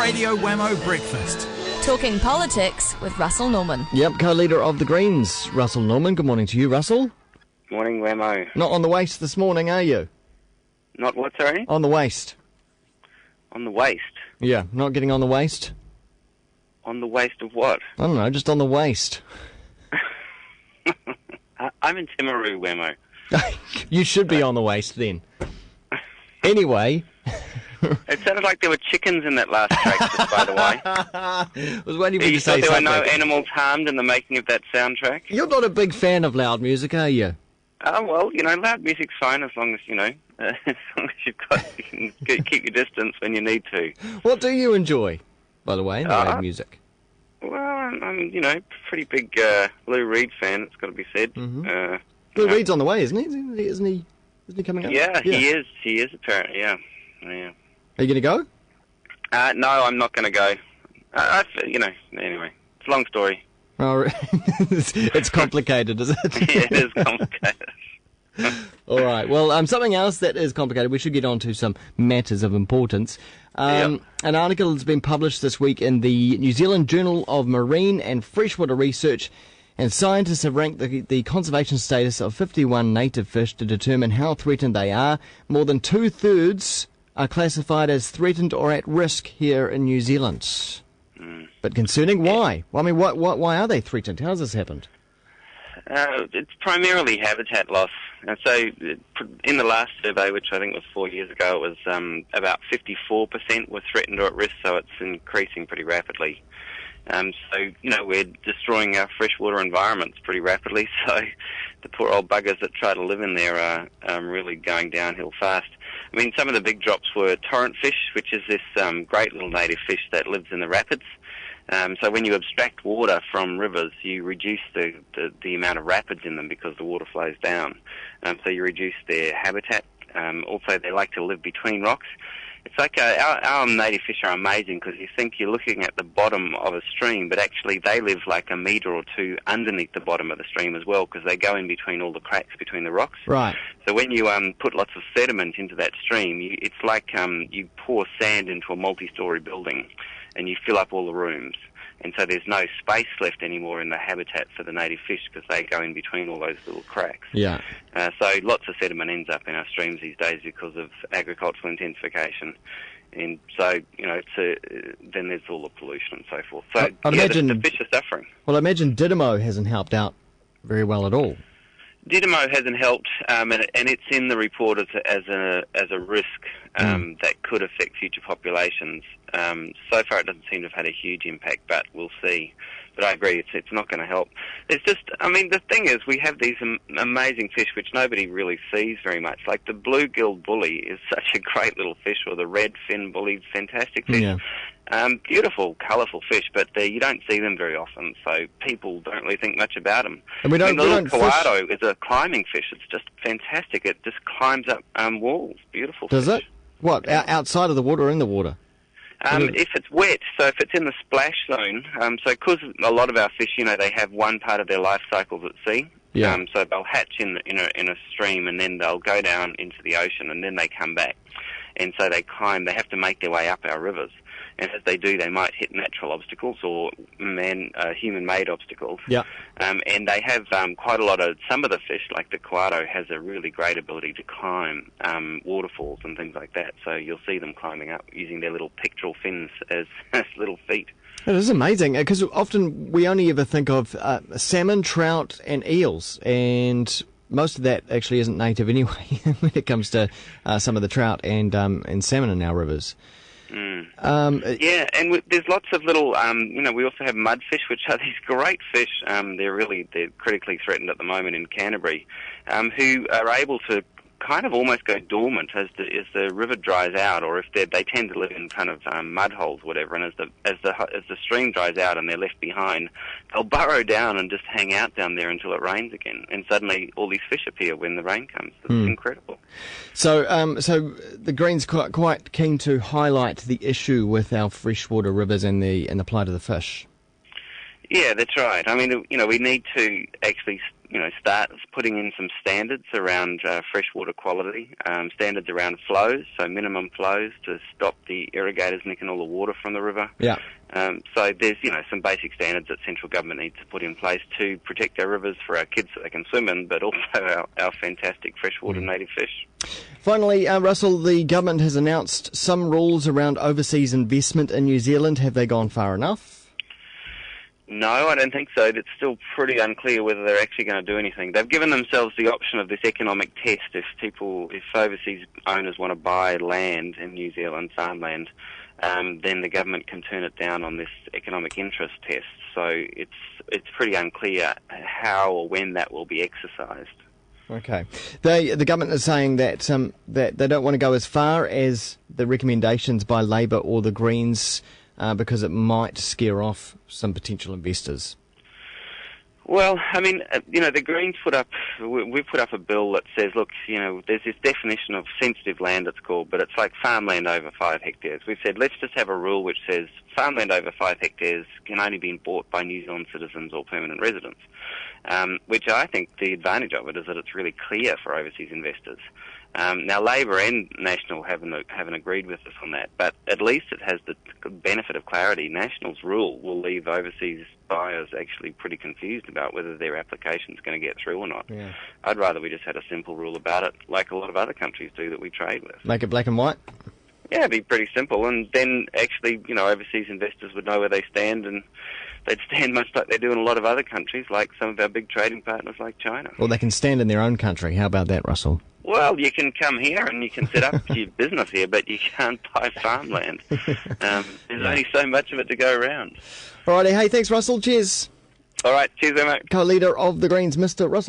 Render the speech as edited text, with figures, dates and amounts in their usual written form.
Radio Wammo Breakfast. Talking politics with Russell Norman. Yep, co-leader of the Greens, Russell Norman. Good morning to you, Russell. Morning, Wammo. Not on the waste this morning, are you? Not what, sorry? On the waste. On the waste? Yeah, not getting on the waste. On the waste of what? I don't know, just on the waste. I'm in Timaru, Wammo. You should be on the waste then. Anyway. It sounded like there were chickens in that last track, just by the way. I was waiting for you to say there something. were no animals harmed in the making of that soundtrack? You're not a big fan of loud music, are you? Oh, well, loud music's fine as long as, as long as you can keep your distance when you need to. What do you enjoy, by the way, in loud music? Well, I'm pretty big Lou Reed fan, it's got to be said. Mm-hmm. Lou Reed's on the way, isn't he? Isn't he coming up? Yeah, he is. He is, apparently, yeah. Are you going to go? No, I'm not going to go. Anyway, it's a long story. Oh, it's complicated, is it? Yeah, it is complicated. All right. Well, something else that is complicated, we should get on to some matters of importance. An article has been published this week in the New Zealand Journal of Marine and Freshwater Research, and scientists have ranked the conservation status of 51 native fish to determine how threatened they are. More than two-thirds are classified as threatened or at risk here in New Zealand. But concerning, why? Well, I mean, why are they threatened? How has this happened? It's primarily habitat loss. And so in the last survey, which I think was 4 years ago, it was about 54% were threatened or at risk, so it's increasing pretty rapidly. We're destroying our freshwater environments pretty rapidly, so the poor old buggers that try to live in there are really going downhill fast. I mean, some of the big drops were torrent fish, which is this great little native fish that lives in the rapids. So when you abstract water from rivers, you reduce the amount of rapids in them because the water flows down. So you reduce their habitat. Also, they like to live between rocks. It's like our native fish are amazing because you think you're looking at the bottom of a stream, but actually they live like a metre or two underneath the bottom of the stream as well because they go in between all the cracks between the rocks. Right. So when you put lots of sediment into that stream, it's like you pour sand into a multi-storey building and you fill up all the rooms. And so there's no space left anymore in the habitat for the native fish because they go in between all those little cracks. Yeah. So lots of sediment ends up in our streams these days because of agricultural intensification. And so, then there's all the pollution and so forth. So, I'd imagine the fish are suffering. Well, I imagine Didymo hasn't helped out very well at all. Didymo hasn't helped, and it's in the report as a risk that could affect future populations. So far, it doesn't seem to have had a huge impact, but we'll see. But I agree, it's not going to help. It's just, the thing is, we have these amazing fish which nobody really sees very much. Like the blue-gilled bully is such a great little fish, or the red fin bully, fantastic fish. Yeah. Beautiful, colourful fish, but you don't see them very often, so people don't really think much about them. And the little Kawado is a climbing fish. It's just fantastic. It just climbs up walls. Beautiful fish. Does it? What, outside of the water or in the water? If it's wet, so if it's in the splash zone, so because a lot of our fish, they have one part of their life cycles at sea. Yeah. So they'll hatch in a stream and then they'll go down into the ocean and then they come back. And so they have to make their way up our rivers. And as they do, they might hit natural obstacles or human-made obstacles. Yeah. And they have quite a lot of, some of the fish, like the Kawado, has a really great ability to climb waterfalls and things like that. So you'll see them climbing up using their little pectoral fins as little feet. It is amazing, because often we only ever think of salmon, trout and eels, and most of that actually isn't native anyway when it comes to some of the trout and salmon in our rivers. Yeah, and there's lots of little, we also have mudfish, which are these great fish. They're critically threatened at the moment in Canterbury, who are able to kind of almost go dormant as the river dries out, or if they tend to live in kind of mud holes, whatever. And as the stream dries out and they're left behind, they'll burrow down and just hang out down there until it rains again. And suddenly all these fish appear when the rain comes. It's incredible. So the Greens quite keen to highlight the issue with our freshwater rivers and the plight of the fish. Yeah, that's right. I mean, we need to actually start putting in some standards around freshwater quality, standards around flows, so minimum flows to stop the irrigators nicking all the water from the river. Yeah. So there's, some basic standards that central government needs to put in place to protect our rivers for our kids so they can swim in, but also our fantastic freshwater native fish. Finally, Russell, the government has announced some rules around overseas investment in New Zealand. Have they gone far enough? No, I don't think so. It's still pretty unclear whether they're actually going to do anything. They've given themselves the option of this economic test if overseas owners want to buy land in New Zealand, farmland, then the government can turn it down on this economic interest test. So it's pretty unclear how or when that will be exercised. Okay. The government is saying that that they don't want to go as far as the recommendations by Labour or the Greens because it might scare off some potential investors. Well, the Greens we've put up a bill that says, look, there's this definition of sensitive land, it's called, but it's like farmland over 5 hectares. We've said, let's just have a rule which says farmland over 5 hectares can only be bought by New Zealand citizens or permanent residents, which I think the advantage of it is that it's really clear for overseas investors. Now, Labour and National haven't agreed with us on that, but at least it has the benefit of clarity. National's rule will leave overseas buyers actually pretty confused about whether their application's going to get through or not. Yeah. I'd rather we just had a simple rule about it, like a lot of other countries do that we trade with. Make it black and white? Yeah, it'd be pretty simple, and then actually, overseas investors would know where they stand, and they'd stand much like they do in a lot of other countries, like some of our big trading partners like China. Well, they can stand in their own country. How about that, Russell? Well, you can come here and you can set up your business here, but you can't buy farmland. There's only so much of it to go around. All righty. Hey, thanks, Russell. Cheers. All right. Cheers, mate. Co-leader of the Greens, Mr. Russell.